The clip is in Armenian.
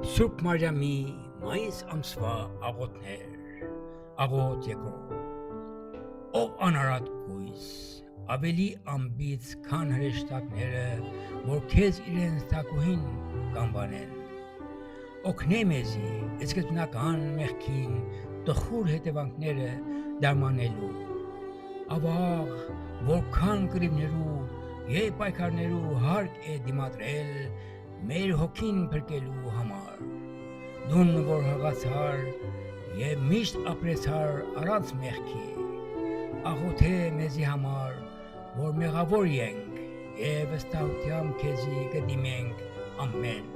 Սուրբ Մարիամի մայիս ամսվա աղոթներ, աղոթ երկրորդ, ով անարատ կույս, ավելի ամբից քան հրեշտակները, որ քեզ իրենց թակուհին կանվանեն, օգնե մեզի սկզբնական մեղքին տխուր հետևանքները դարմանելու, ավաղ, որքան կռիվներու եւ պայքարներու հարկ է դիմադրել մեր հոգին փրկելու համար, դուն որ հղացար եւ միշտ ապրեցար առանց մեղքի, աղոթե մեզի համար, որ մեղավոր ենք եւ վստահությամբ քեզի կդիմենք, ամեն։